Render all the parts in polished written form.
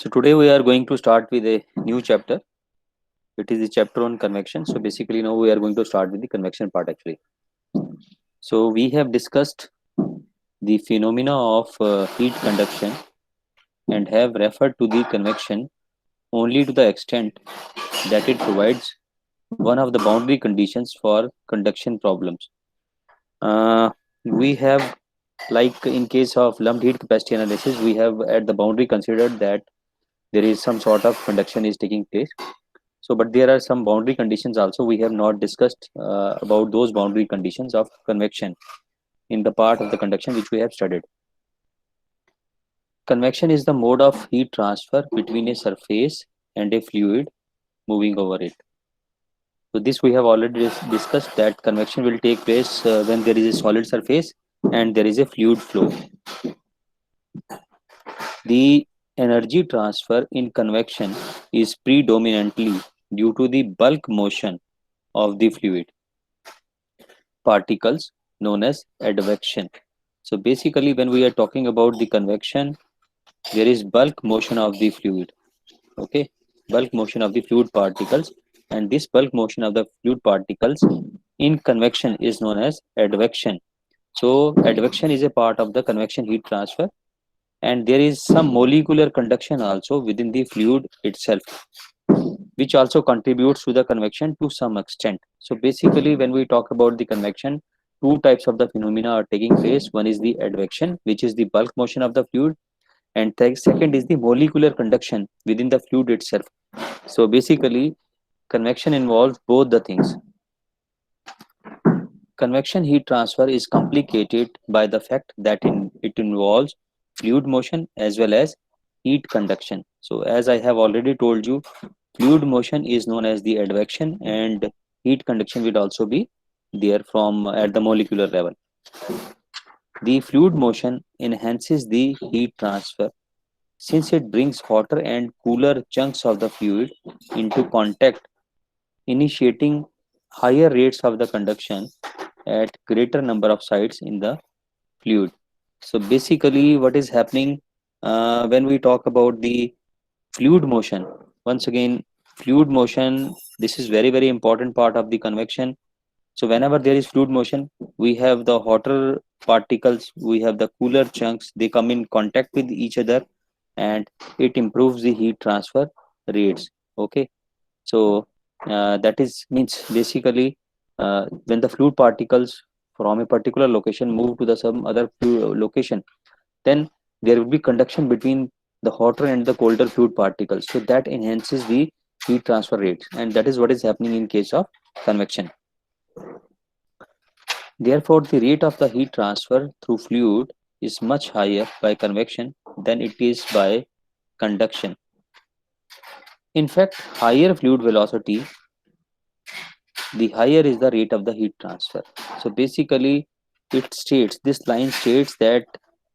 So today we are going to start with a new chapter. It is the chapter on convection. So basically now we are going to start with the convection part actually. So we have discussed the phenomena of heat conduction and have referred to the convection only to the extent that it provides one of the boundary conditions for conduction problems. We have, like in case of lumped heat capacity analysis, we have at the boundary considered that there is some sort of conduction is taking place. So, but there are some boundary conditions also. We have not discussed about those boundary conditions of convection in the part of the conduction which we have studied. Convection is the mode of heat transfer between a surface and a fluid moving over it. So this we have already discussed that convection will take place when there is a solid surface and there is a fluid flow. The energy transfer in convection is predominantly due to the bulk motion of the fluid particles known as advection. So basically when we are talking about the convection, there is bulk motion of the fluid. Okay, bulk motion of the fluid particles, and this bulk motion of the fluid particles in convection is known as advection. So advection is a part of the convection heat transfer, and there is some molecular conduction also within the fluid itself, which also contributes to the convection to some extent. So basically when we talk about the convection, two types of the phenomena are taking place. One is the advection, which is the bulk motion of the fluid, and second is the molecular conduction within the fluid itself. So basically convection involves both the things. Convection heat transfer is complicated by the fact that it involves fluid motion as well as heat conduction. So as I have already told you, fluid motion is known as the advection, and heat conduction will also be there from at the molecular level. The fluid motion enhances the heat transfer since it brings hotter and cooler chunks of the fluid into contact, initiating higher rates of the conduction at greater number of sites in the fluid. So basically what is happening when we talk about the fluid motion, once again, fluid motion, this is very important part of the convection. So whenever there is fluid motion, we have the hotter particles, we have the cooler chunks, they come in contact with each other, and it improves the heat transfer rates. Okay, so that is means basically when the fluid particles from a particular location move to the some other location, then there will be conduction between the hotter and the colder fluid particles, so that enhances the heat transfer rates, and that is what is happening in case of convection. Therefore the rate of the heat transfer through fluid is much higher by convection than it is by conduction. In fact, higher fluid velocity, the higher is the rate of the heat transfer. So basically it states, this line states that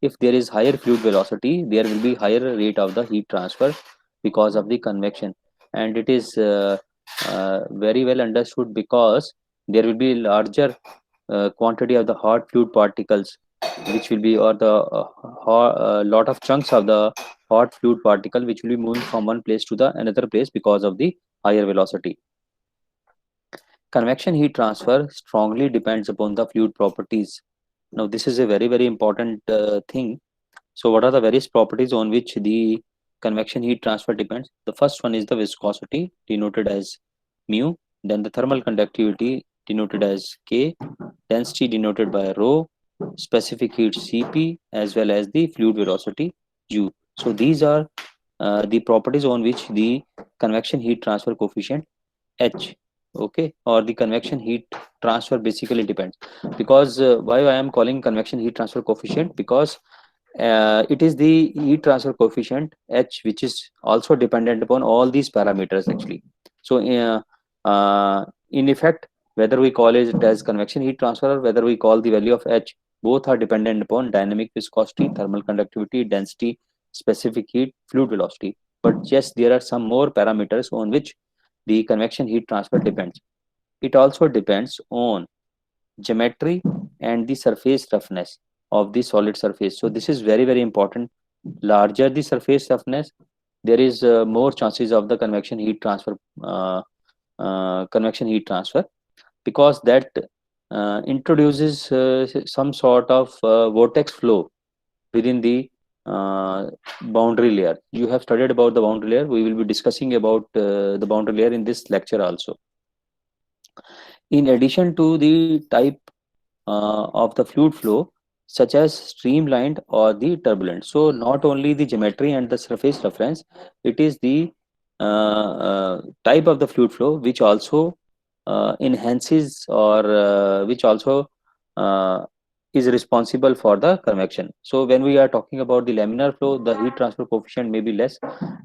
if there is higher fluid velocity, there will be higher rate of the heat transfer because of the convection. And it is very well understood because there will be larger quantity of the hot fluid particles, which will be, or the lot of chunks of the hot fluid particle which will be moving from one place to the another place because of the higher velocity. Convection heat transfer strongly depends upon the fluid properties. Now this is a very important thing. So what are the various properties on which the convection heat transfer depends? The first one is the viscosity, denoted as mu, then the thermal conductivity, denoted as K, density denoted by rho, specific heat Cp, as well as the fluid velocity U. So these are the properties on which the convection heat transfer coefficient H, okay, or the convection heat transfer basically depends. Because why I am calling convection heat transfer coefficient, because it is the heat transfer coefficient H which is also dependent upon all these parameters actually. So in effect, whether we call it as convection heat transfer or whether we call the value of H, both are dependent upon dynamic viscosity, thermal conductivity, density, specific heat, fluid velocity. But yes, there are some more parameters on which the convection heat transfer depends. It also depends on geometry and the surface roughness of the solid surface. So this is very important. Larger the surface roughness, there is more chances of the uh, convection heat transfer, because that introduces some sort of vortex flow within the uh, boundary layer. You have studied about the boundary layer. We will be discussing about the boundary layer in this lecture also. In addition to the type of the fluid flow, such as streamlined or the turbulent. So not only the geometry and the surface reference, it is the type of the fluid flow which also enhances, or which also uh, is responsible for the convection. So when we are talking about the laminar flow, the heat transfer coefficient may be less,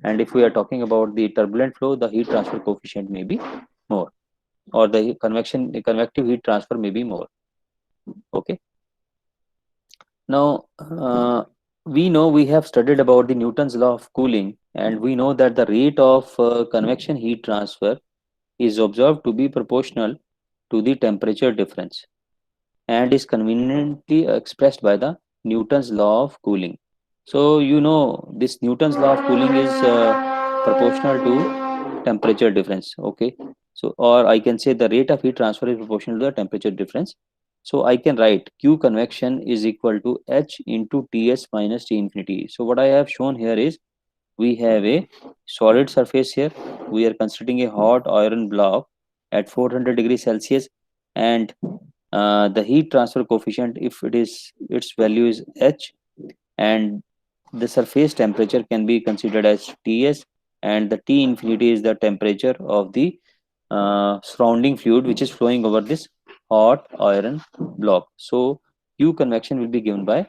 and if we are talking about the turbulent flow, the heat transfer coefficient may be more, or the convective heat transfer may be more. Okay. Now, we know, we have studied about the Newton's law of cooling, and we know that the rate of convection heat transfer is observed to be proportional to the temperature difference, and is conveniently expressed by the Newton's law of cooling. So, you know, this Newton's law of cooling is proportional to temperature difference. Okay. So, or I can say the rate of heat transfer is proportional to the temperature difference. So I can write Q convection is equal to H into Ts minus T infinity. So what I have shown here is, we have a solid surface here. We are considering a hot iron block at 400 degrees Celsius, and the heat transfer coefficient, if it is, its value is H, and the surface temperature can be considered as Ts, and the T infinity is the temperature of the surrounding fluid which is flowing over this hot iron block. So Q convection will be given by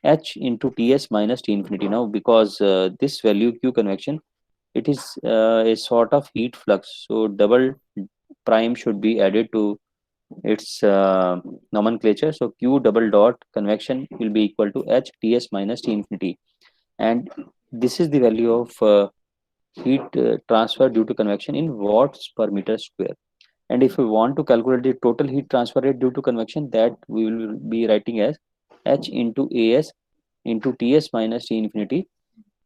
H into Ts minus T infinity. Now, because this value Q convection, it is a sort of heat flux, so double prime should be added to its nomenclature. So Q double dot convection will be equal to H Ts minus T infinity, and this is the value of heat transfer due to convection in watts per meter square. And if we want to calculate the total heat transfer rate due to convection, that we will be writing as H into As into Ts minus T infinity.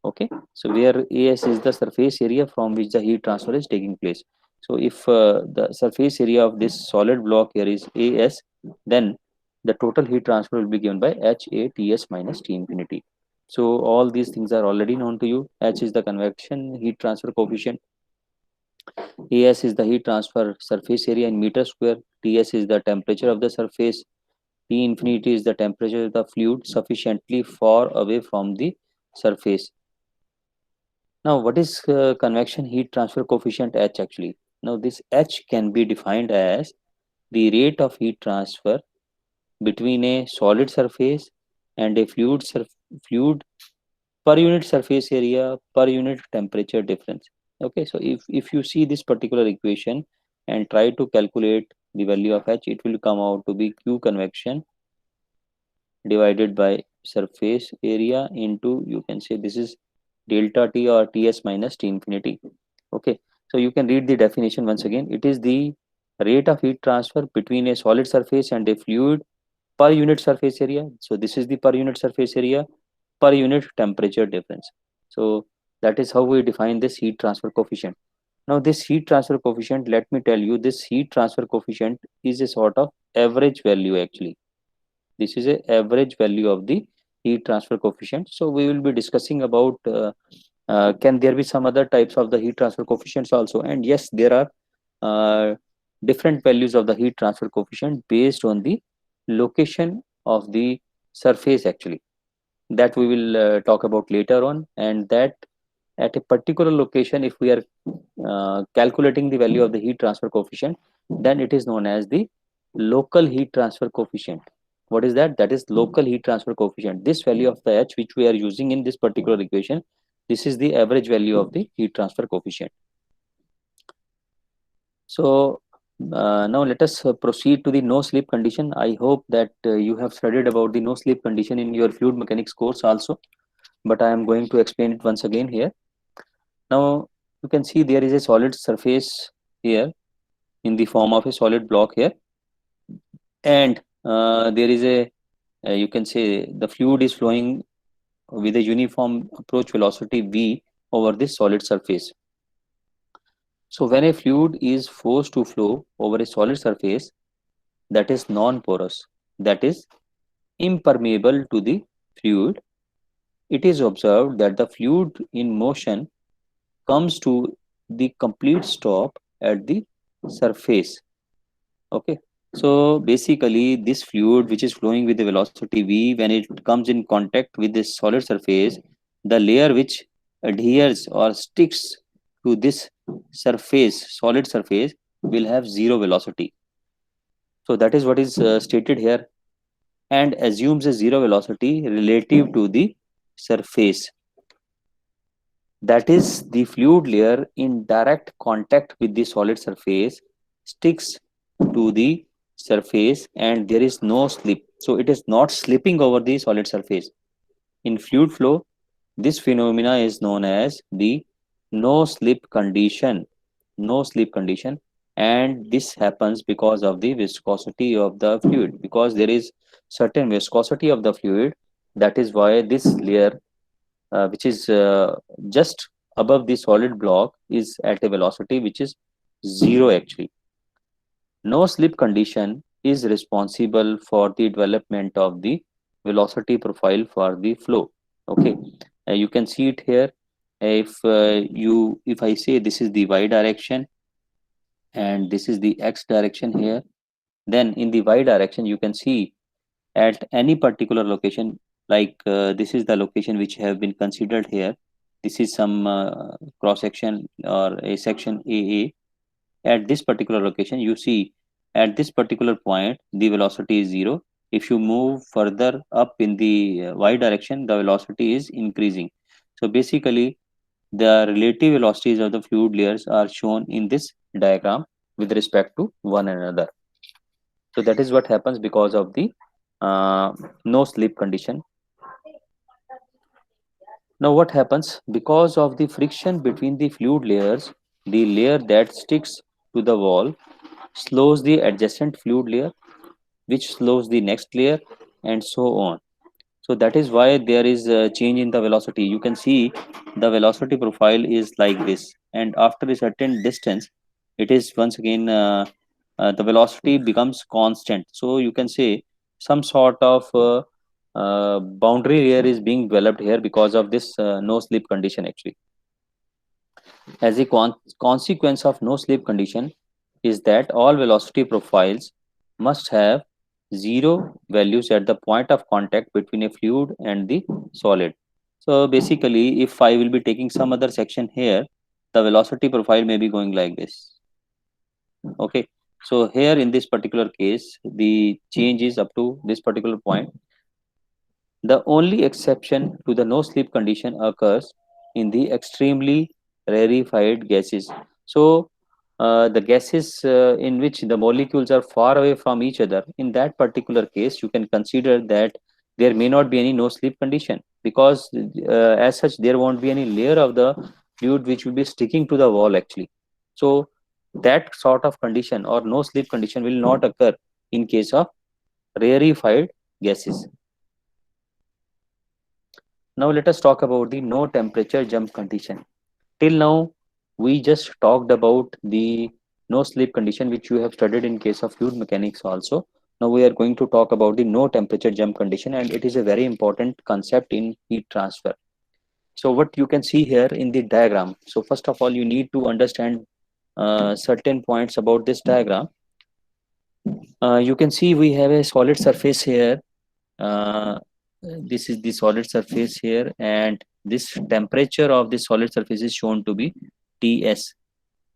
Okay, so where As is the surface area from which the heat transfer is taking place. So if the surface area of this solid block here is As, then the total heat transfer will be given by Ha Ts minus T infinity. So all these things are already known to you. H is the convection heat transfer coefficient, As is the heat transfer surface area in meter square, Ts is the temperature of the surface, T infinity is the temperature of the fluid sufficiently far away from the surface. Now, what is convection heat transfer coefficient H actually? Now, this H can be defined as the rate of heat transfer between a solid surface and a fluid per unit surface area per unit temperature difference. Okay, so if you see this particular equation and try to calculate the value of H, it will come out to be Q convection divided by surface area into, you can say, this is delta T or Ts minus T infinity. Okay, so you can read the definition once again. It is the rate of heat transfer between a solid surface and a fluid per unit surface area. So this is the per unit surface area per unit temperature difference. So that is how we define this heat transfer coefficient. Now this heat transfer coefficient, let me tell you, this heat transfer coefficient is a sort of average value actually. This is a average value of the heat transfer coefficient. So we will be discussing about can there be some other types of the heat transfer coefficients also, and yes, there are different values of the heat transfer coefficient based on the location of the surface actually, that we will talk about later on. And that at a particular location, if we are calculating the value of the heat transfer coefficient, then it is known as the local heat transfer coefficient. What is that? That is local heat transfer coefficient. This value of the H which we are using in this particular equation, this is the average value of the heat transfer coefficient. So now let us proceed to the no slip condition. I hope that you have studied about the no slip condition in your fluid mechanics course also, but I am going to explain it once again here. Now you can see there is a solid surface here in the form of a solid block here, and there is a you can say the fluid is flowing with a uniform approach velocity v over this solid surface. So when a fluid is forced to flow over a solid surface that is non-porous, that is impermeable to the fluid, it is observed that the fluid in motion comes to the complete stop at the surface. Okay, so basically this fluid which is flowing with the velocity v, when it comes in contact with this solid surface, the layer which adheres or sticks to this surface, solid surface, will have zero velocity. So that is what is stated here, and assumes a zero velocity relative to the surface. That is, the fluid layer in direct contact with the solid surface sticks to the surface and there is no slip. So it is not slipping over the solid surface. In fluid flow, this phenomena is known as the no slip condition. No slip condition, and this happens because of the viscosity of the fluid. Because there is certain viscosity of the fluid, that is why this layer which is just above the solid block is at a velocity which is zero actually. No slip condition is responsible for the development of the velocity profile for the flow. Okay, you can see it here. If I say this is the y direction and this is the x direction here, then in the y direction you can see at any particular location, like this is the location which have been considered here. This is some cross section or a section AA. At this particular location, you see at this particular point the velocity is zero. If you move further up in the y direction, the velocity is increasing. So basically the relative velocities of the fluid layers are shown in this diagram with respect to one another. So that is what happens because of the no slip condition. Now what happens because of the friction between the fluid layers, the layer that sticks to the wall slows the adjacent fluid layer, which slows the next layer, and so on. So that is why there is a change in the velocity. You can see the velocity profile is like this, and after a certain distance it is once again the velocity becomes constant. So you can say some sort of boundary layer is being developed here because of this no slip condition actually. As a consequence of no slip condition is that all velocity profiles must have zero values at the point of contact between a fluid and the solid. So basically, if I will be taking some other section here, the velocity profile may be going like this. Okay. So here in this particular case, the change is up to this particular point. The only exception to the no slip condition occurs in the extremely rarefied gases. So, the gases in which the molecules are far away from each other, in that particular case, you can consider that there may not be any no slip condition because, as such, there won't be any layer of the fluid which will be sticking to the wall actually. So, that sort of condition or no slip condition will not occur in case of rarefied gases. Now let us talk about the no temperature jump condition. Till now, we just talked about the no slip condition which you have studied in case of fluid mechanics also. Now we are going to talk about the no temperature jump condition, and it is a very important concept in heat transfer. So what you can see here in the diagram. So first of all, you need to understand certain points about this diagram. You can see we have a solid surface here. uh, this is the solid surface here, and this temperature of the solid surface is shown to be Ts.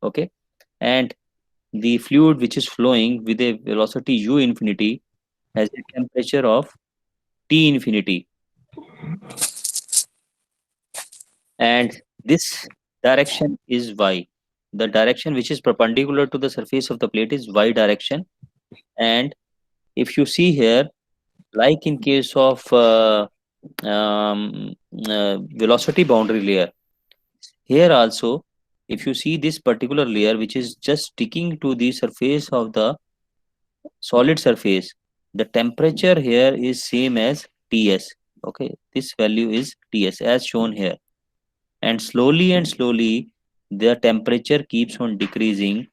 Okay, and the fluid which is flowing with a velocity u infinity has a temperature of T infinity, and this direction is y. The direction which is perpendicular to the surface of the plate is y direction. And if you see here, like in case of velocity boundary layer, here also, if you see this particular layer which is just sticking to the surface of the solid surface, the temperature here is same as Ts. Okay, this value is Ts as shown here. and slowly the temperature keeps on decreasing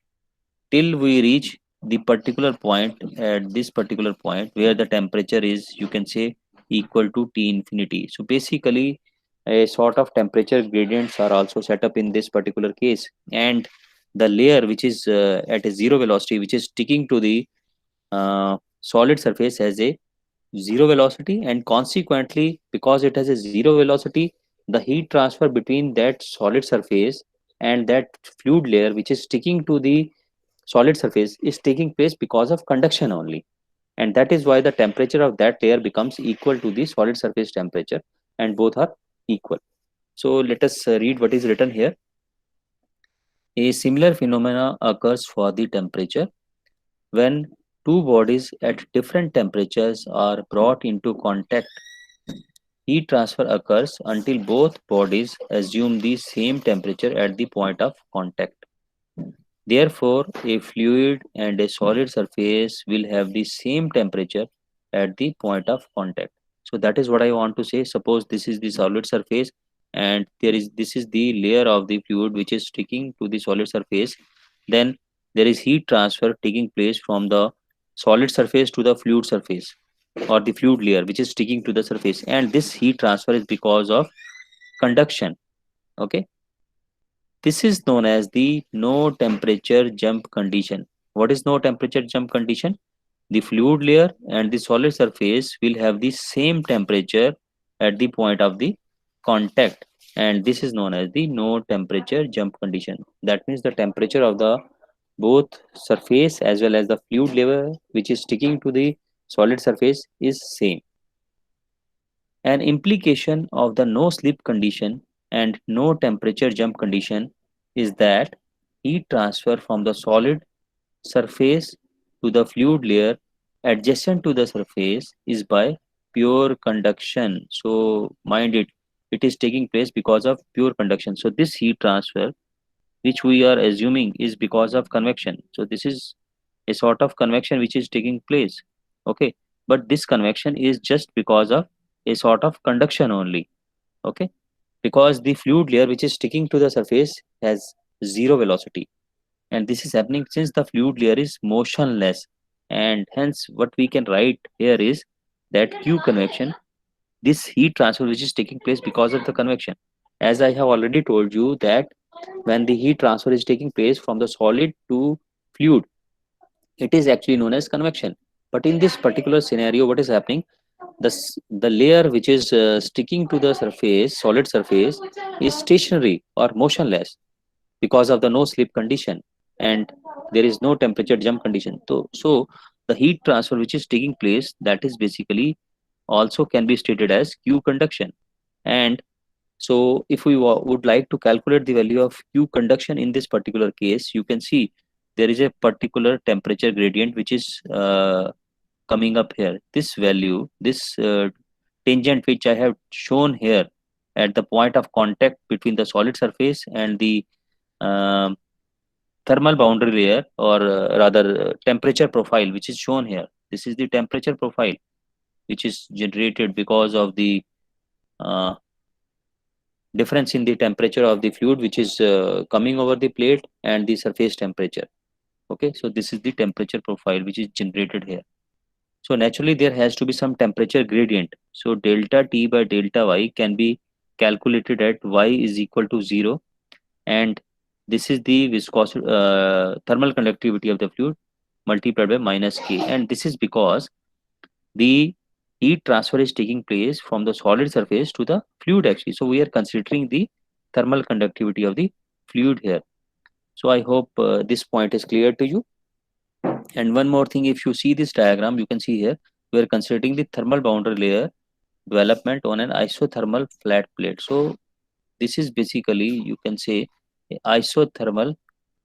till we reach the particular point, at this particular point where the temperature is, you can say, equal to T infinity. So basically a sort of temperature gradients are also set up in this particular case, and the layer which is at a zero velocity, which is sticking to the solid surface, has a zero velocity, and consequently because it has a zero velocity, the heat transfer between that solid surface and that fluid layer which is sticking to the solid surface is taking place because of conduction only, and that is why the temperature of that layer becomes equal to the solid surface temperature, and both are equal. So let us read what is written here. A similar phenomena occurs for the temperature when two bodies at different temperatures are brought into contact. Heat transfer occurs until both bodies assume the same temperature at the point of contact. Therefore, a fluid and a solid surface will have the same temperature at the point of contact. So that is what I want to say. Suppose this is the solid surface, and this is the layer of the fluid which is sticking to the solid surface. Then there is heat transfer taking place from the solid surface to the fluid surface, or the fluid layer which is sticking to the surface, and this heat transfer is because of conduction. Okay, this is known as the no temperature jump condition. What is no temperature jump condition? The fluid layer and the solid surface will have the same temperature at the point of the contact, and this is known as the no temperature jump condition. That means the temperature of the both surface as well as the fluid layer which is sticking to the solid surface is same. An implication of the no slip condition and no temperature jump condition is that heat transfer from the solid surface to the fluid layer adjacent to the surface is by pure conduction. So mind it, it is taking place because of pure conduction. So this heat transfer which we are assuming is because of convection. So this is a sort of convection which is taking place. Okay, but this convection is just because of a sort of conduction only. Okay, because the fluid layer which is sticking to the surface has zero velocity, and this is happening since the fluid layer is motionless, and hence what we can write here is that q convection, this heat transfer which is taking place because of the convection. As I have already told you that when the heat transfer is taking place from the solid to fluid, it is actually known as convection. But in this particular scenario, what is happening, the layer which is sticking to the surface, solid surface, is stationary or motionless because of the no slip condition, and there is no temperature jump condition. So the heat transfer which is taking place, that is basically also can be stated as q conduction. And so if we would like to calculate the value of q conduction in this particular case, you can see there is a particular temperature gradient which is coming up here. This value, this tangent which I have shown here at the point of contact between the solid surface and the um, thermal boundary layer, or rather temperature profile which is shown here. This is the temperature profile which is generated because of the uh, difference in the temperature of the fluid which is coming over the plate and the surface temperature. Okay, so this is the temperature profile which is generated here. So naturally there has to be some temperature gradient. So delta T by delta Y can be calculated at Y is equal to 0, and this is the viscosity, thermal conductivity of the fluid multiplied by minus K, and this is because the heat transfer is taking place from the solid surface to the fluid actually. So we are considering the thermal conductivity of the fluid here. So I hope this point is clear to you. And one more thing, if you see this diagram, you can see here we are considering the thermal boundary layer development on an isothermal flat plate. So this is basically, you can say, a isothermal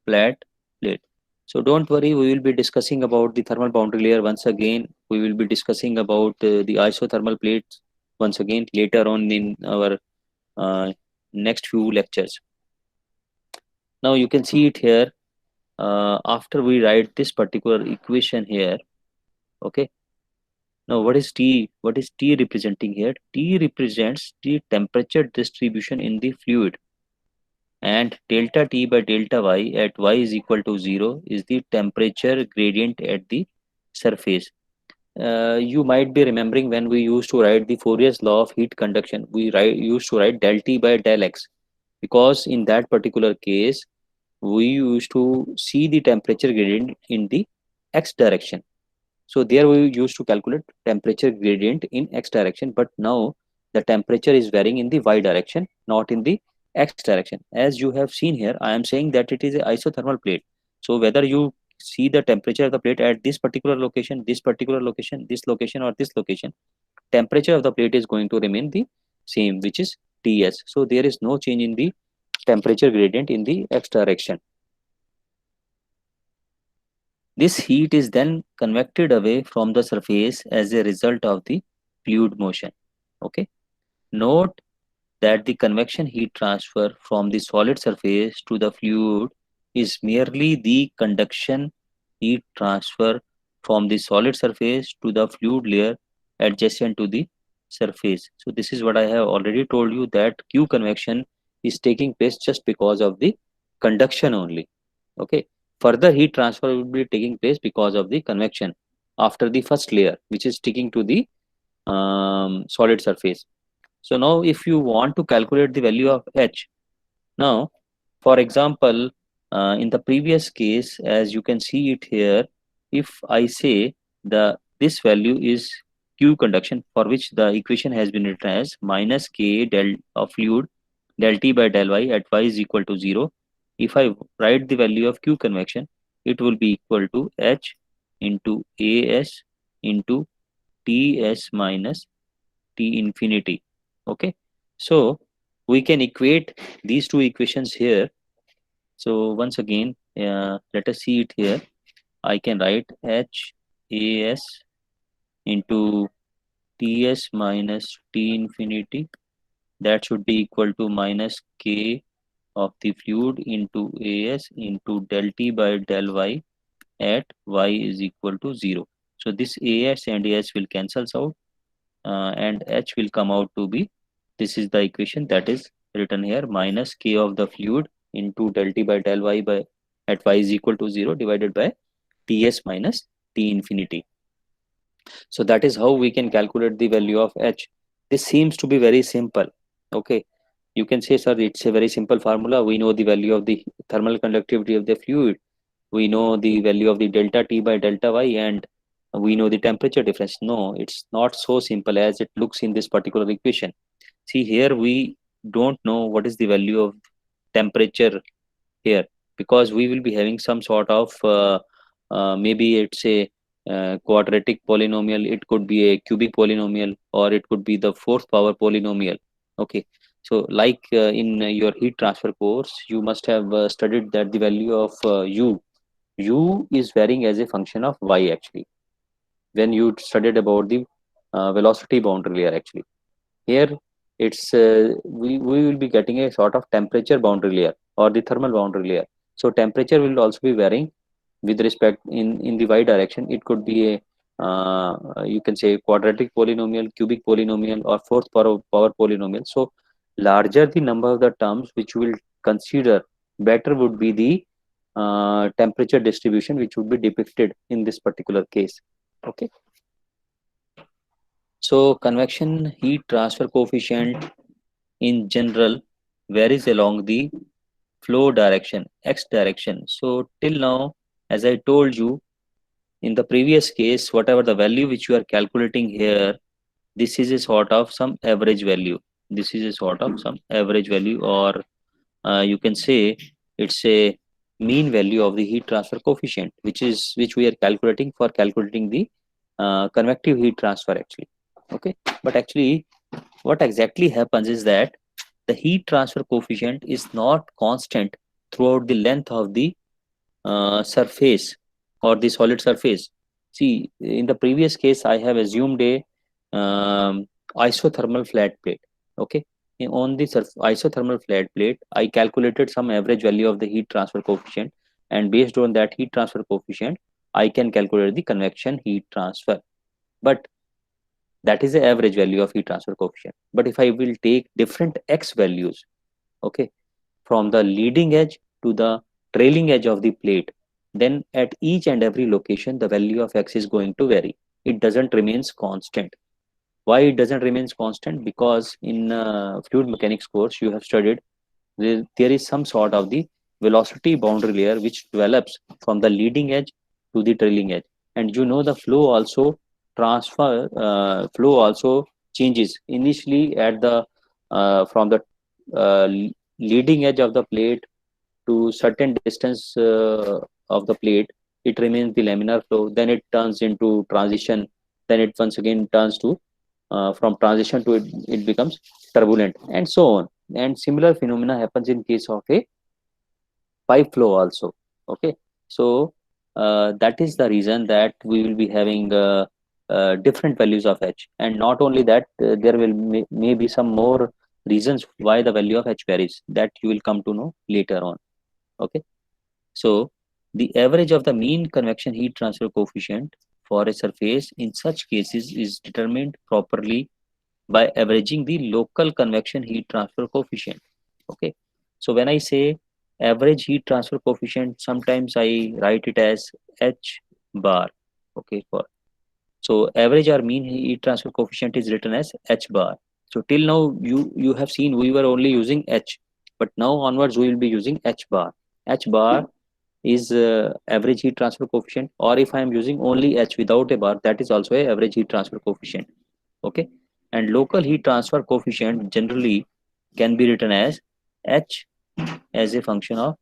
flat plate. So don't worry, we will be discussing about the thermal boundary layer once again. We will be discussing about the isothermal plates once again later on in our uh, next few lectures. Now you can see it here. After we write this particular equation here, okay. Now what is T? What is T representing here? T represents the temperature distribution in the fluid. and delta T by delta Y at Y is equal to 0 is the temperature gradient at the surface. You might be remembering when we used to write the Fourier's law of heat conduction, we used to write del T by del X, because in that particular case we used to see the temperature gradient in the X direction. So there we used to calculate temperature gradient in X direction, but now the temperature is varying in the Y direction, not in the X direction. As you have seen here, I am saying that it is an isothermal plate. So whether you see the temperature of the plate at this particular location, this particular location, this location, or this location, temperature of the plate is going to remain the same, which is Ts. So there is no change in the temperature gradient in the X direction. This heat is then convected away from the surface as a result of the fluid motion. Okay. Note that the convection heat transfer from the solid surface to the fluid is merely the conduction heat transfer from the solid surface to the fluid layer adjacent to the surface. So this is what I have already told you, that Q convection is taking place just because of the conduction only. Okay. Further heat transfer will be taking place because of the convection after the first layer, which is sticking to the solid surface. So now if you want to calculate the value of H, now for example, in the previous case, as you can see it here, if I say this value is Q conduction, for which the equation has been written as minus K del of fluid del T by del Y at Y is equal to 0. If I write the value of Q convection, it will be equal to H into AS into Ts minus T infinity. Okay, so we can equate these two equations here. So once again, let us see it here. I can write H AS into Ts minus T infinity. That should be equal to minus K of the fluid into AS into del T by del Y at Y is equal to 0. So this AS and AS will cancel out, and H will come out to be, this is the equation that is written here, minus K of the fluid into del T by del Y by at Y is equal to 0 divided by Ts minus T infinity. So that is how we can calculate the value of H. This seems to be very simple. Okay, you can say, sir, it's a very simple formula. We know the value of the thermal conductivity of the fluid, we know the value of the delta T by delta Y, and we know the temperature difference. No, it's not so simple as it looks in this particular equation. See here, we don't know what is the value of temperature here, because we will be having some sort of maybe it's a quadratic polynomial, it could be a cubic polynomial, or it could be the fourth power polynomial. Okay, so like in your heat transfer course, you must have studied that the value of u is varying as a function of y actually, when you studied about the velocity boundary layer actually. Here it's we will be getting a sort of temperature boundary layer or the thermal boundary layer. So temperature will also be varying with respect in the y direction. It could be a you can say quadratic polynomial, cubic polynomial, or fourth power polynomial. So larger the number of the terms which we will consider, better would be the temperature distribution which would be depicted in this particular case. Okay, so convection heat transfer coefficient in general varies along the flow direction, x direction. So till now, as I told you in the previous case, whatever the value which you are calculating here, this is a sort of some average value. This is a sort of some average value, or you can say it's a mean value of the heat transfer coefficient, which we are calculating for calculating the convective heat transfer actually. Okay, but actually what exactly happens is that the heat transfer coefficient is not constant throughout the length of the surface or the solid surface. See, in the previous case, I have assumed a isothermal flat plate. Okay, on the isothermal flat plate, I calculated some average value of the heat transfer coefficient, and based on that heat transfer coefficient, I can calculate the convection heat transfer. But that is the average value of heat transfer coefficient. But if I will take different x values, okay, from the leading edge to the trailing edge of the plate, then at each and every location the value of x is going to vary. It doesn't remains constant. Why it doesn't remains constant? Because in fluid mechanics course you have studied there is some sort of the velocity boundary layer which develops from the leading edge to the trailing edge, and you know the flow also changes initially at the from the uh, leading edge of the plate to certain distance of the plate. It remains the laminar flow, then it turns into transition, then it once again turns to from transition to it becomes turbulent, and so on. And similar phenomena happens in case of a pipe flow also. Okay, so that is the reason that we will be having different values of h, and not only that, there will may be some more reasons why the value of h varies, that you will come to know later on. Okay, so the average of the mean convection heat transfer coefficient for a surface in such cases is determined properly by averaging the local convection heat transfer coefficient. Okay, so when I say average heat transfer coefficient, sometimes I write it as h bar. Okay, for so average or mean heat transfer coefficient is written as h bar. So till now you have seen we were only using h, but now onwards we will be using h bar. H bar is average heat transfer coefficient, or if I am using only h without a bar, that is also a average heat transfer coefficient. Okay, and local heat transfer coefficient generally can be written as h as a function of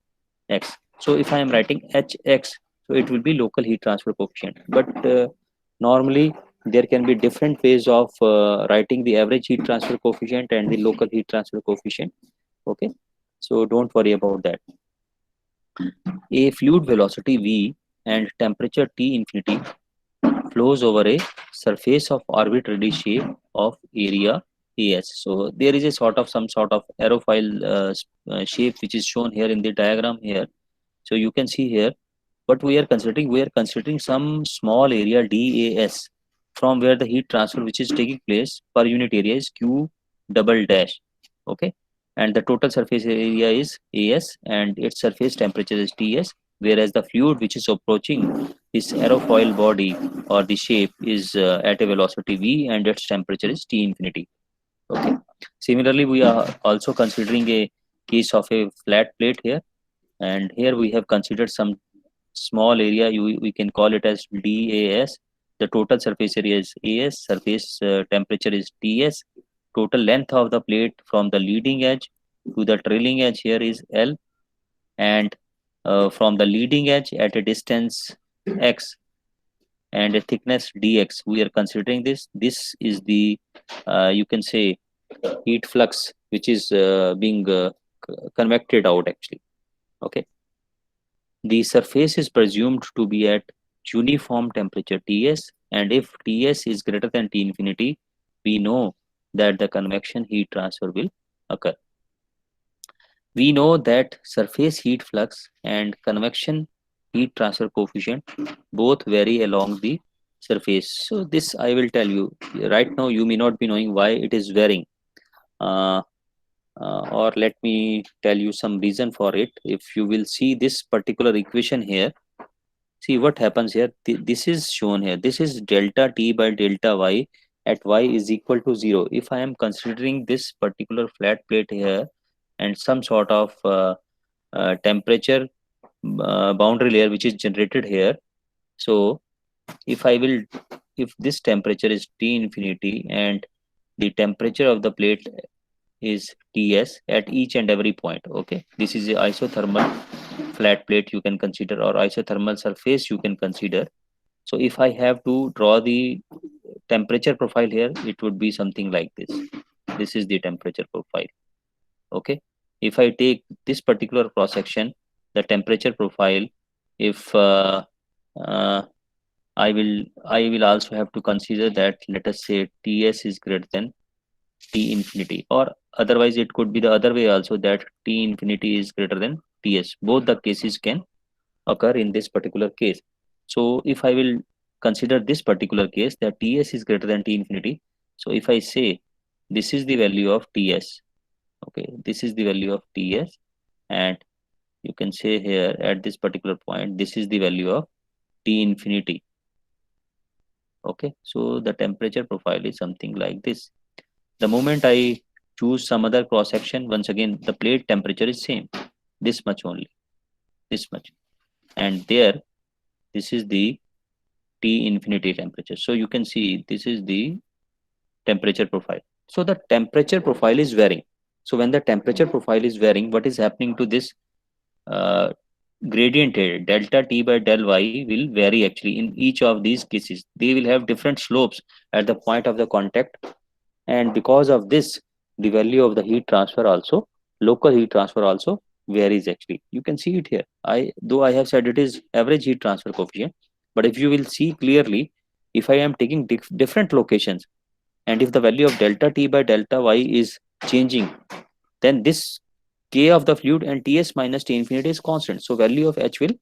x. So if I am writing hx, so it will be local heat transfer coefficient, but normally there can be different ways of writing the average heat transfer coefficient and the local heat transfer coefficient. Okay, so don't worry about that. A fluid velocity v and temperature T infinity flows over a surface of arbitrary shape of area AS. So there is a sort of some sort of aerofoil shape which is shown here in the diagram here. So you can see here what we are considering some small area DAS, from where the heat transfer which is taking place per unit area is Q double dash. Okay, and the total surface area is AS and its surface temperature is TS, whereas the fluid which is approaching this aerofoil body or the shape is at a velocity v and its temperature is T infinity. Okay, similarly we are also considering a case of a flat plate here, and here we have considered some small area, we can call it as DAS. The total surface area is AS, surface temperature is TS, total length of the plate from the leading edge to the trailing edge here is L, and from the leading edge at a distance x and a thickness dx, we are considering this is the you can say heat flux which is being convected out actually. Okay, the surface is presumed to be at uniform temperature Ts, and if Ts is greater than T infinity, we know that the convection heat transfer will occur. We know that surface heat flux and convection heat transfer coefficient both vary along the surface. So this I will tell you. Right now you may not be knowing why it is varying. Uh, or let me tell you some reason for it. If you will see this particular equation here, see what happens here. This is shown here. This is delta T by delta Y at Y is equal to 0. If I am considering this particular flat plate here and some sort of temperature boundary layer which is generated here. So if I will, if this temperature is T infinity and the temperature of the plate is Ts at each and every point. Okay, this is a isothermal flat plate you can consider, or isothermal surface you can consider. So if I have to draw the temperature profile here, it would be something like this. This is the temperature profile. Okay, if I take this particular cross section, the temperature profile, if uh, I will also have to consider that, let us say Ts is greater than T infinity, or otherwise it could be the other way also, that T infinity is greater than Ts. Both the cases can occur in this particular case. So if I will consider this particular case, that Ts is greater than T infinity, so if I say this is the value of Ts, okay, this is the value of Ts, and you can say here at this particular point this is the value of T infinity. Okay, so the temperature profile is something like this. The moment I choose some other cross section, once again the plate temperature is same, this much only, this much, and there this is the T infinity temperature. So you can see this is the temperature profile. So the temperature profile is varying. So when the temperature profile is varying, what is happening to this uh, gradient here, delta T by del Y will vary actually in each of these cases. They will have different slopes at the point of the contact, and because of this, the value of the heat transfer also, local heat transfer also varies actually. You can see it here. Though I have said it is average heat transfer coefficient, but if you will see clearly, if I am taking different locations, and if the value of delta T by delta Y is changing, then this K of the fluid and Ts minus T infinity is constant. So value of H will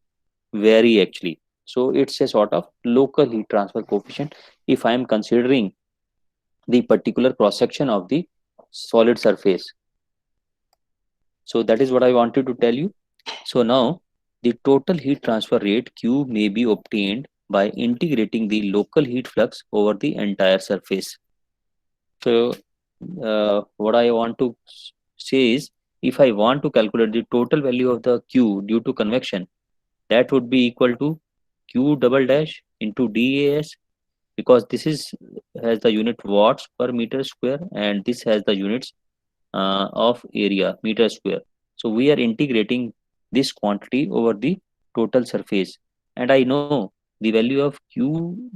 vary actually. So it's a sort of local heat transfer coefficient if I am considering the particular cross section of the solid surface. So that is what I wanted to tell you. So now the total heat transfer rate Q may be obtained by integrating the local heat flux over the entire surface. So what I want to say is, if I want to calculate the total value of the Q due to convection, that would be equal to Q double dash into DAS, because this is has the unit watts per meter square and this has the units of area meter square. So we are integrating this quantity over the total surface, and I know the value of Q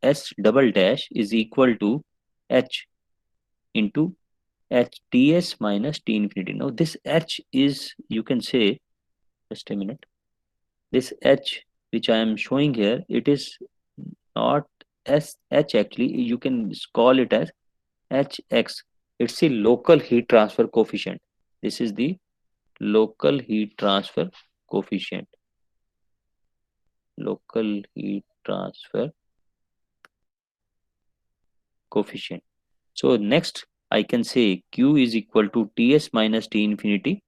S double dash is equal to H into H Ts minus T infinity. Now this H is, you can say, just a minute, this H which I am showing here, it is not S H actually, you can call it as Hx. It's the local heat transfer coefficient. This is the local heat transfer coefficient. Local heat transfer coefficient. So next I can say Q is equal to Ts minus T infinity,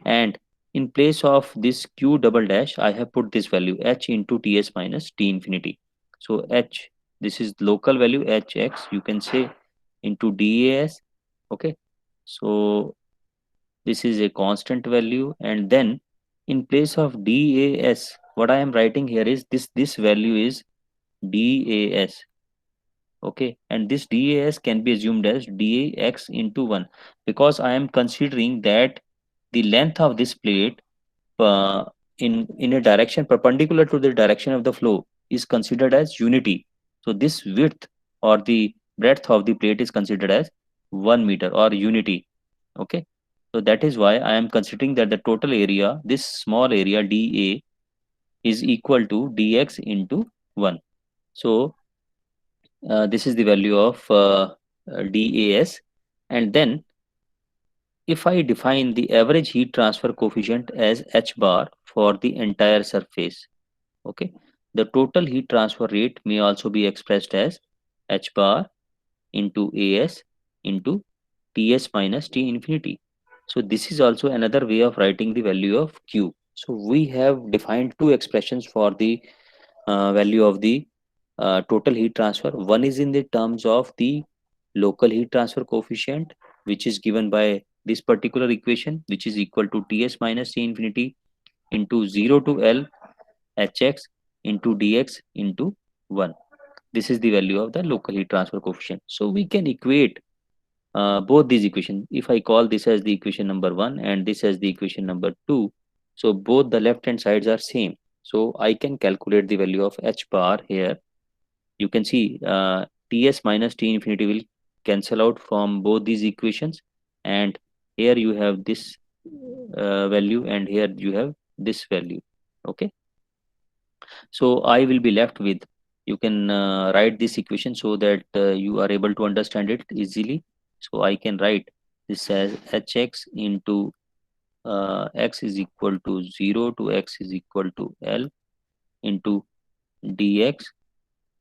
and in place of this Q double dash I have put this value H into Ts minus T infinity. So H, this is local value Hx, you can say, into DAS. Okay, so this is a constant value, and then in place of DAS what I am writing here is this value is DAS. Okay, and this DAS can be assumed as DAX into 1, because I am considering that the length of this plate uh, in a direction perpendicular to the direction of the flow is considered as unity. So this width or the breadth of the plate is considered as 1 meter or unity. Okay, so that is why I am considering that the total area, this small area dA, is equal to dx into 1. So this is the value of DAS, and then if I define the average heat transfer coefficient as H bar for the entire surface, okay, the total heat transfer rate may also be expressed as H bar into AS into Ts minus T infinity. So this is also another way of writing the value of Q. So we have defined two expressions for the value of the total heat transfer. One is in the terms of the local heat transfer coefficient, which is given by this particular equation, which is equal to Ts minus T infinity into 0 to L Hx into dx into 1. This is the value of the local heat transfer coefficient. So we can equate both these equations. If I call this as the equation number 1 and this as the equation number 2, so both the left hand sides are same. So I can calculate the value of H bar here. You can see Ts minus T infinity will cancel out from both these equations, and here you have this value and here you have this value. Okay, so I will be left with, you can write this equation so that you are able to understand it easily. So I can write this as Hx into x is equal to 0 to x is equal to L into dx,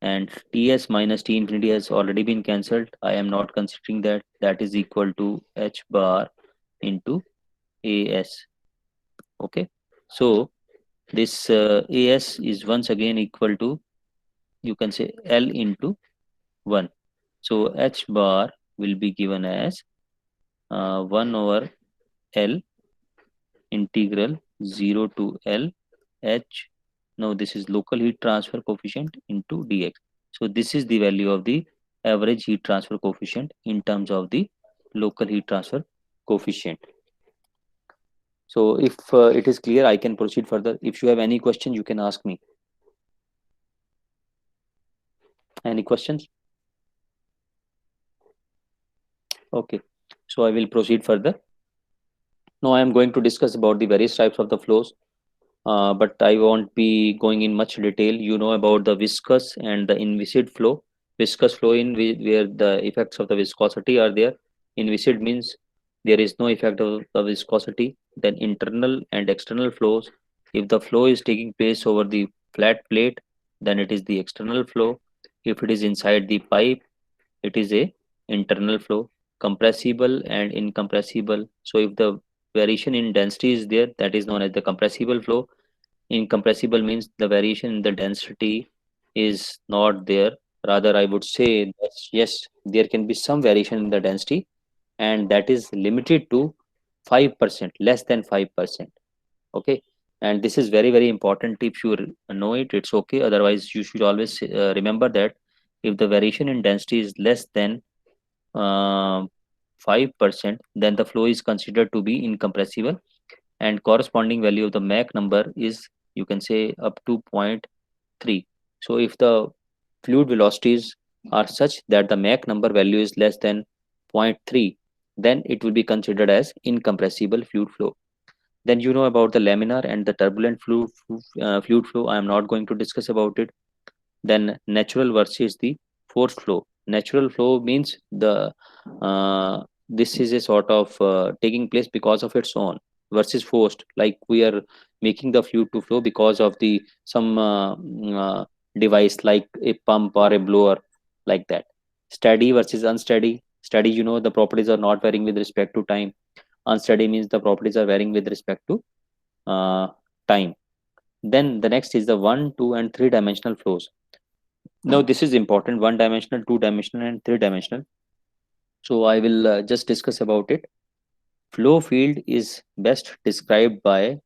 and Ts minus T infinity has already been cancelled. I am not considering that. That is equal to H bar into AS. Okay, so this as is once again equal to, you can say, L into 1. So h bar will be given as 1 over L integral 0 to L h, now this is local heat transfer coefficient into dx. So this is the value of the average heat transfer coefficient in terms of the local heat transfer coefficient. So if it is clear, I can proceed further. If you have any question, you can ask me. Any questions? Okay, so I will proceed further. Now I am going to discuss about the various types of the flows, but I won't be going in much detail. You know about the viscous and the inviscid flow. Viscous flow in where the effects of the viscosity are there. Inviscid means there is no effect of the viscosity. Then internal and external flows. If the flow is taking place over the flat plate, then it is the external flow. If it is inside the pipe, it is a internal flow. Compressible and incompressible. So if the variation in density is there, that is known as the compressible flow. Incompressible means the variation in the density is not there. Rather, I would say that yes, there can be some variation in the density, and that is limited to 5%, less than 5%. Okay, and this is very, very important. If you know it, it's okay. Otherwise, you should always remember that if the variation in density is less than 5%, then the flow is considered to be incompressible, and corresponding value of the Mach number is, you can say, up to 0.3. So if the fluid velocities are such that the Mach number value is less than zero point 0.3, then it will be considered as incompressible fluid flow. Then you know about the laminar and the turbulent fluid flow. I am not going to discuss about it. Then natural versus the forced flow. Natural flow means the this is a sort of taking place because of its own, versus forced, like we are making the fluid to flow because of the some device like a pump or a blower, like that. Steady versus unsteady. Steady, you know, the properties are not varying with respect to time. Unsteady means the properties are varying with respect to time. Then the next is the 1, 2, and 3 dimensional flows. Now this is important: one dimensional, two dimensional, and three dimensional. So I will just discuss about it. Flow field is best described by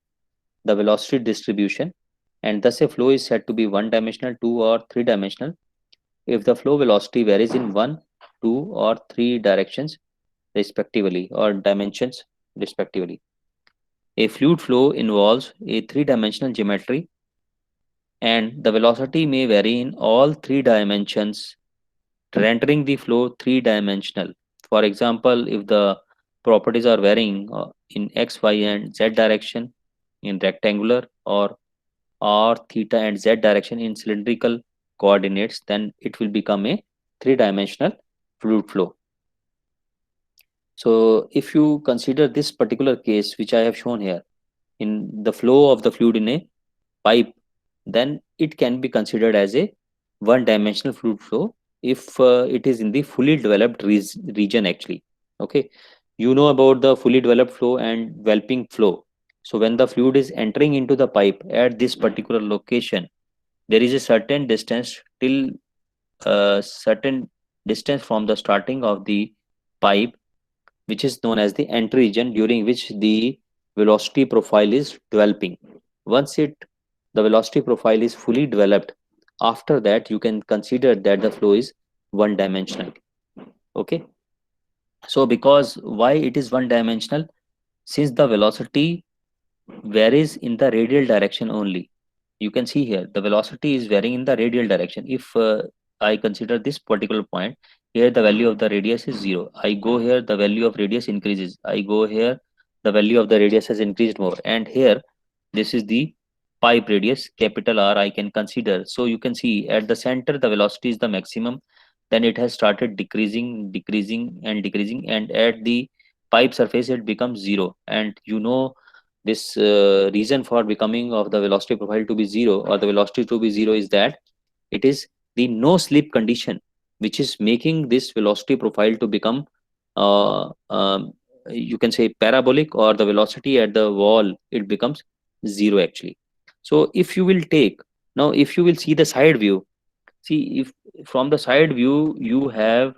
the velocity distribution, and thus a flow is said to be one dimensional, two, or three dimensional if the flow velocity varies in one, two, or three directions respectively, or dimensions respectively. A fluid flow involves a three-dimensional geometry, and the velocity may vary in all three dimensions, rendering the flow three-dimensional. For example, if the properties are varying in x, y, and z direction in rectangular, or r, theta, and z direction in cylindrical coordinates, then it will become a three-dimensional fluid flow. So if you consider this particular case, which I have shown here, in the flow of the fluid in a pipe, then it can be considered as a one-dimensional fluid flow if it is in the fully developed region actually. Okay, you know about the fully developed flow and whelping flow. So when the fluid is entering into the pipe at this particular location, there is a certain distance till a certain distance from the starting of the pipe, which is known as the entry region, during which the velocity profile is developing. Once the velocity profile is fully developed, after that you can consider that the flow is one dimensional. Okay, so because why it is one dimensional? Since the velocity varies in the radial direction only. You can see here the velocity is varying in the radial direction. If I consider this particular point, here the value of the radius is 0. I go here, the value of radius increases. I go here, the value of the radius has increased more. And here, this is the pipe radius, capital R, I can consider. So you can see at the center, the velocity is the maximum. Then it has started decreasing, decreasing, and decreasing. And at the pipe surface, it becomes 0. And you know, this reason for becoming of the velocity profile to be 0, or the velocity to be 0, is that it is the no slip condition which is making this velocity profile to become uh, um, you can say parabolic, or the velocity at the wall, it becomes zero actually. So if you will take, now if you will see the side view, see if from the side view you have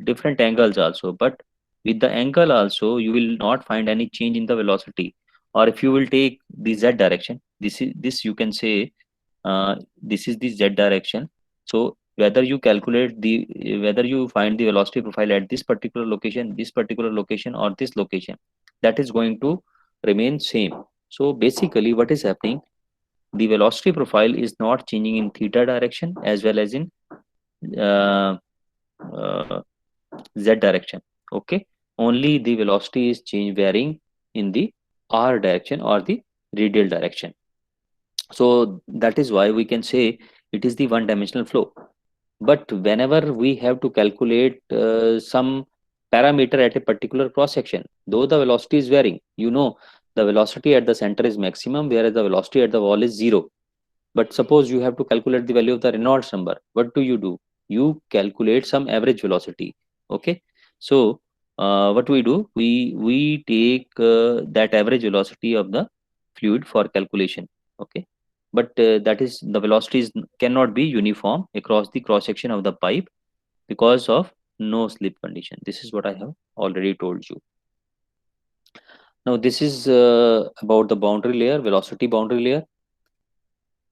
different angles also, but with the angle also you will not find any change in the velocity. Or if you will take the z direction, this you can say, this is the z direction. So whether you find the velocity profile at this particular location, this particular location, or this location, that is going to remain same. So basically what is happening, the velocity profile is not changing in theta direction as well as in uh, uh, z direction. Okay, only the velocity is change varying in the r direction or the radial direction. So that is why we can say it is the one dimensional flow. But whenever we have to calculate some parameter at a particular cross section, though the velocity is varying, the velocity at the center is maximum, whereas the velocity at the wall is zero. But suppose you have to calculate the value of the Reynolds number. What do? You calculate some average velocity. Okay. So what we do? We take that average velocity of the fluid for calculation. Okay. But that is, the velocities cannot be uniform across the cross section of the pipe because of no slip condition. This is what I have already told you. Now this is about the boundary layer, velocity boundary layer.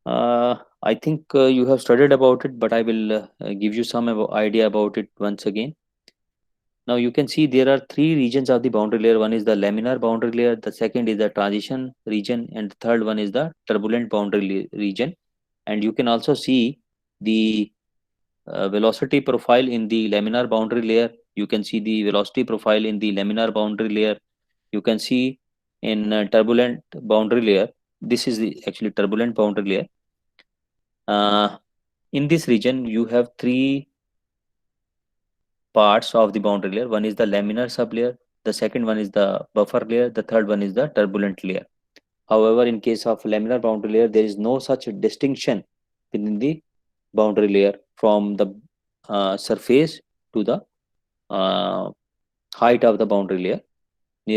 I think you have studied about it, but I will give you some idea about it once again. Now you can see there are three regions of the boundary layer. One is the laminar boundary layer, the second is the transition region, and the third one is the turbulent boundary region. And you can also see the velocity profile in the laminar boundary layer. You can see the velocity profile in the laminar boundary layer. You can see in turbulent boundary layer. This is the actually turbulent boundary layer. In this region, you have three parts of the boundary layer. One is the laminar sublayer, the second one is the buffer layer, the third one is the turbulent layer. However, in case of laminar boundary layer, there is no such distinction within the boundary layer from the surface to the uh, height of the boundary layer.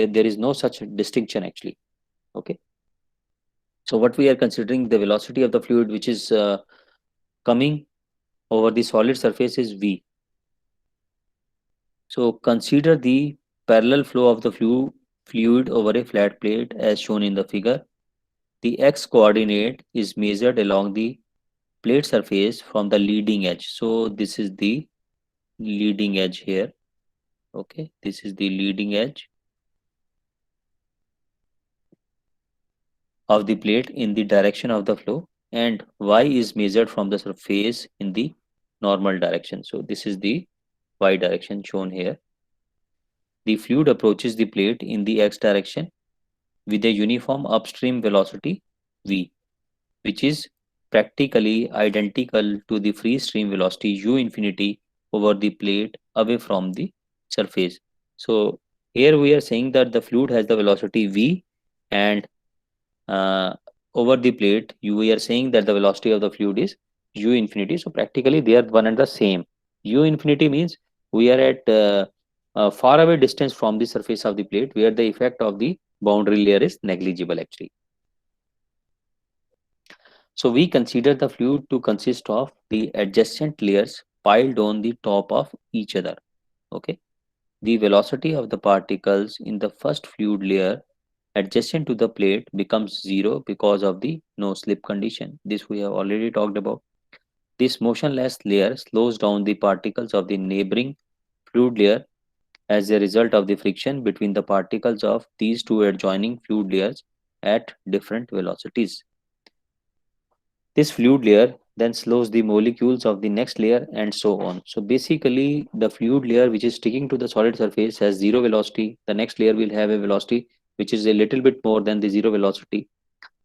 There is no such distinction actually. Okay. So what we are considering, the velocity of the fluid which is coming over the solid surface is v. So consider the parallel flow of the fluid over a flat plate as shown in the figure. The x coordinate is measured along the plate surface from the leading edge. So this is the leading edge here. Okay, this is the leading edge of the plate in the direction of the flow, and y is measured from the surface in the normal direction. So this is the y direction shown here. The fluid approaches the plate in the x direction with a uniform upstream velocity v, which is practically identical to the free stream velocity u infinity over the plate away from the surface. So here we are saying that the fluid has the velocity v, and uh, over the plate we are saying that the velocity of the fluid is u infinity. So practically they are one and the same. U infinity means we are at far away distance from the surface of the plate, where the effect of the boundary layer is negligible actually. So we consider the fluid to consist of the adjacent layers piled on the top of each other. Okay. The velocity of the particles in the first fluid layer adjacent to the plate becomes zero because of the no slip condition. This we have already talked about. This motionless layer slows down the particles of the neighboring fluid layer as a result of the friction between the particles of these two adjoining fluid layers at different velocities. This fluid layer then slows the molecules of the next layer and so on. So basically the fluid layer which is sticking to the solid surface has zero velocity. The next layer will have a velocity which is a little bit more than the zero velocity.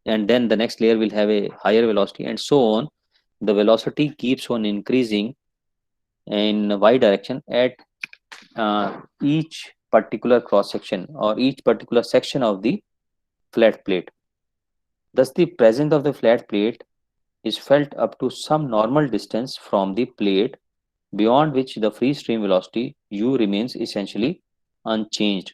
And then the next layer will have a higher velocity and so on. The velocity keeps on increasing in y direction at each particular cross section or each particular section of the flat plate. Thus the presence of the flat plate is felt up to some normal distance from the plate, beyond which the free stream velocity u remains essentially unchanged.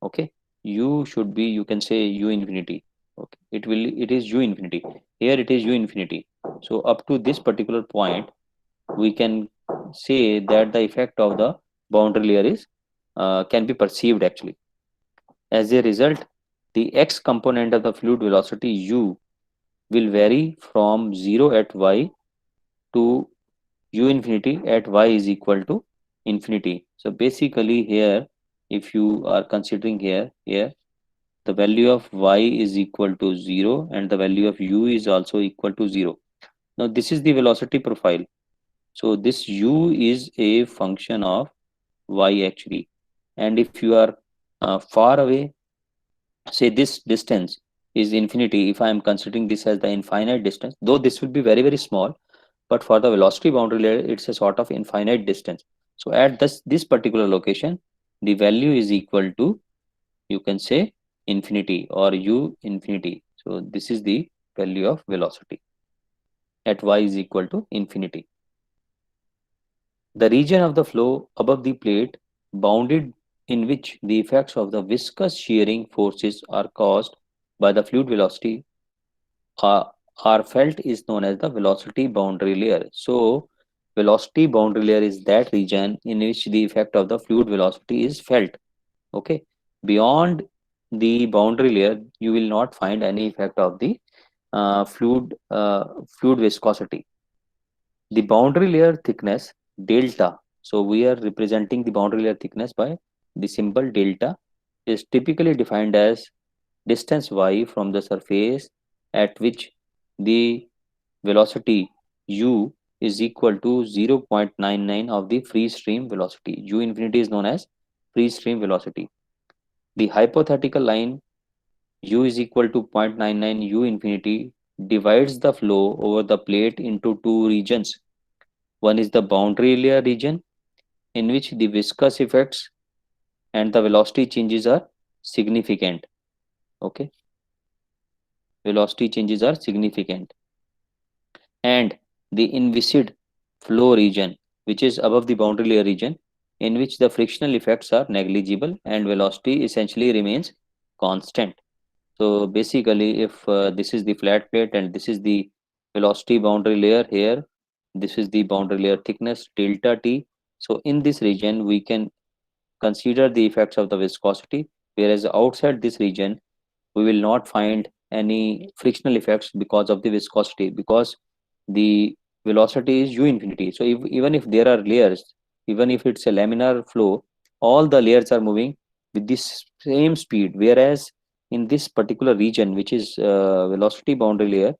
Okay, u should be, you can say u infinity. Okay, it is u infinity. Here it is u infinity. So up to this particular point, we can say that the effect of the boundary layer is can be perceived actually. As a result, the x component of the fluid velocity u will vary from 0 at y to u infinity at y is equal to infinity. So basically here, if you are considering here the value of y is equal to 0 and the value of u is also equal to 0. Now this is the velocity profile. So this u is a function of y actually. And if you are far away, say this distance is infinity, if I am considering this as the infinite distance, though this will be very, very small, but for the velocity boundary layer, it's a sort of infinite distance. So at this particular location, the value is equal to, you can say, infinity or u infinity. So this is the value of velocity at y is equal to infinity. The region of the flow above the plate bounded in which the effects of the viscous shearing forces are caused by the fluid velocity are, are felt is known as the velocity boundary layer. So velocity boundary layer is that region in which the effect of the fluid velocity is felt. Okay, beyond the boundary layer you will not find any effect of the fluid viscosity. The boundary layer thickness delta, so we are representing the boundary layer thickness by the symbol delta, is typically defined as distance y from the surface at which the velocity u is equal to 0.99 of the free stream velocity. U infinity is known as free stream velocity. The hypothetical line u is equal to 0.99 u infinity divides the flow over the plate into two regions. One is the boundary layer region in which the viscous effects and the velocity changes are significant. Okay, velocity changes are significant. And the inviscid flow region, which is above the boundary layer region, in which the frictional effects are negligible and velocity essentially remains constant. So basically, if this is the flat plate and this is the velocity boundary layer here, this is the boundary layer thickness delta t. So in this region, we can consider the effects of the viscosity, whereas outside this region, we will not find any frictional effects because of the viscosity, because the velocity is u infinity. So even if there are layers, even if it's a laminar flow, all the layers are moving with this same speed, whereas in this particular region, which is velocity boundary layer,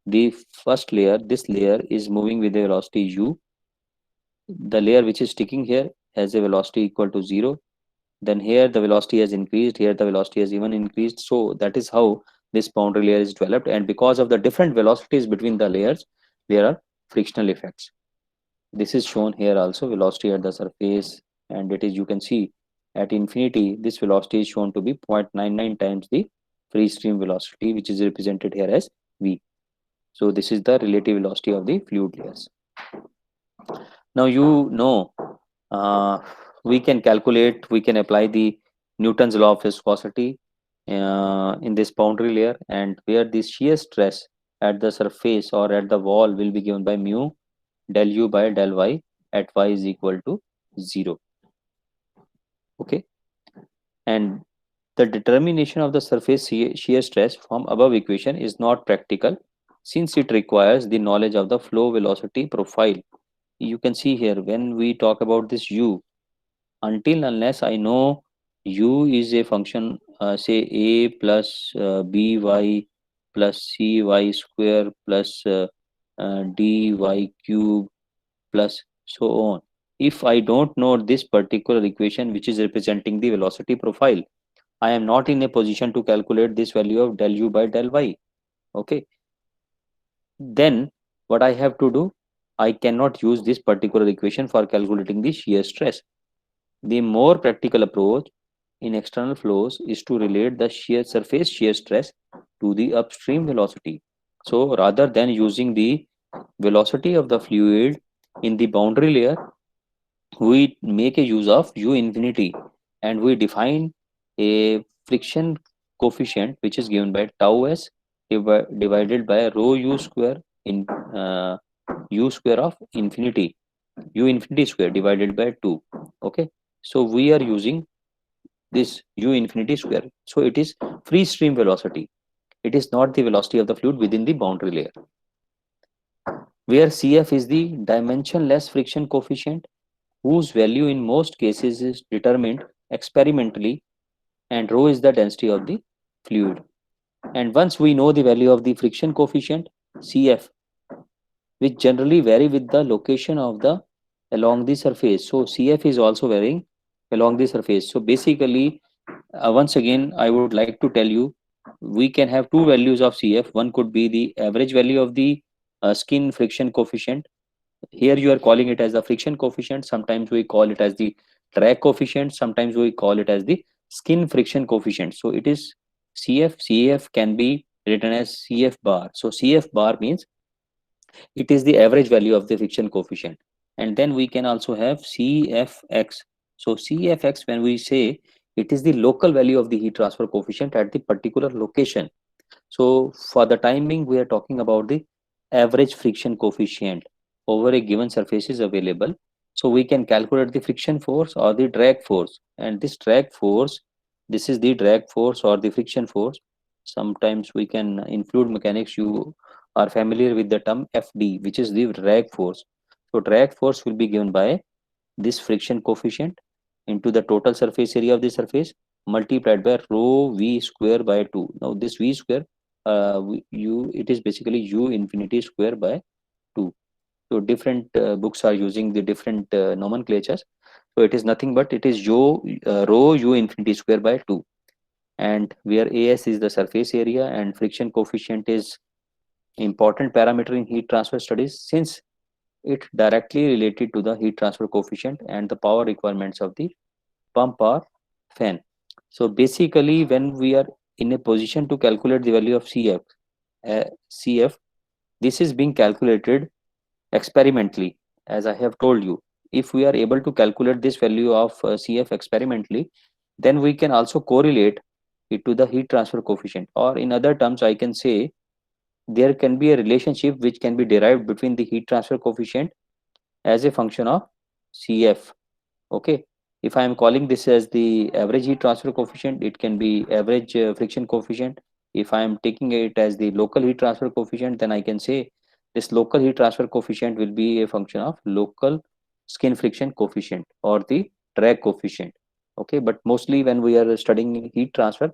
the first layer, this layer is moving with a velocity u. The layer which is sticking here has a velocity equal to 0. Then here the velocity has increased, here the velocity has even increased. So that is how this boundary layer is developed, and because of the different velocities between the layers, there are frictional effects. This is shown here also, velocity at the surface, and it is, you can see, at infinity this velocity is shown to be 0.99 times the free stream velocity, which is represented here as v. So this is the relative velocity of the fluid layers. Now uh, we can calculate, we can apply the Newton's law of viscosity in this boundary layer, and where the shear stress at the surface or at the wall will be given by mu del u by del y at y is equal to 0. Okay, and the determination of the surface shear stress from above equation is not practical since it requires the knowledge of the flow velocity profile. You can see here when we talk about this u, until unless I know u is a function, say a plus by plus cy square plus dy cube plus so on. If I don't know this particular equation which is representing the velocity profile, I am not in a position to calculate this value of del u by del y. Okay, then what I have to do, I cannot use this particular equation for calculating the shear stress. The more practical approach in external flows is to relate the shear surface shear stress to the upstream velocity. So rather than using the velocity of the fluid in the boundary layer, we make a use of u infinity, and we define a friction coefficient which is given by tau s divided by rho u square in uh, u square of infinity, u infinity square divided by 2. Okay, so we are using this u infinity square, so it is free stream velocity. It is not the velocity of the fluid within the boundary layer, where Cf is the dimensionless friction coefficient whose value in most cases is determined experimentally, and rho is the density of the fluid. And once we know the value of the friction coefficient Cf, which generally vary with the location of the along the surface, so Cf is also varying along the surface. So basically, once again I would like to tell you, we can have two values of Cf. One could be the average value of the skin friction coefficient. Here you are calling it as the friction coefficient, sometimes we call it as the drag coefficient, sometimes we call it as the skin friction coefficient. So it is Cf can be written as Cf bar. So Cf bar means it is the average value of the friction coefficient. And then we can also have Cfx. So Cfx, when we say, it is the local value of the heat transfer coefficient at the particular location. So for the time being, we are talking about the average friction coefficient over a given surface is available. So we can calculate the friction force or the drag force. And this drag force, this is the drag force or the friction force. Sometimes we can, in fluid mechanics, you are familiar with the term FD, which is the drag force. So drag force will be given by this friction coefficient into the total surface area of the surface multiplied by rho v square by 2. Now this v square, it is basically u infinity square by 2. So different books are using the different nomenclatures. So it is nothing but it is rho u infinity square by 2, and where as is the surface area and friction coefficient is important parameter in heat transfer studies, since it directly related to the heat transfer coefficient and the power requirements of the pump or fan. So basically, when we are in a position to calculate the value of Cf, this is being calculated experimentally, as I have told you. If we are able to calculate this value of Cf experimentally, then we can also correlate it to the heat transfer coefficient. Or in other terms, I can say there can be a relationship which can be derived between the heat transfer coefficient as a function of Cf. Okay, if I am calling this as the average heat transfer coefficient, it can be average friction coefficient. If I am taking it as the local heat transfer coefficient, then I can say this local heat transfer coefficient will be a function of local skin friction coefficient or the drag coefficient. Okay, but mostly when we are studying heat transfer,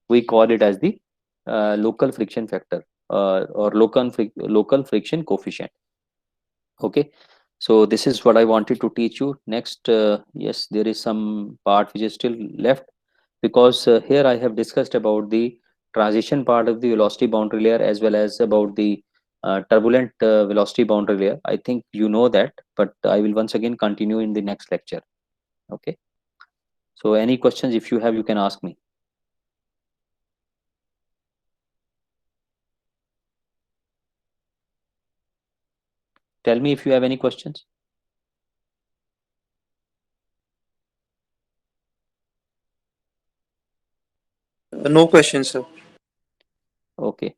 we call it as the local friction factor or local friction coefficient. Okay, so this is what I wanted to teach you. Next, yes, there is some part which is still left, because here I have discussed about the transition part of the velocity boundary layer as well as about the turbulent velocity boundary layer. I think you know that, but I will once again continue in the next lecture. Okay, so any questions if you have, you can ask me. Tell me if you have any questions. No questions, sir. Okay.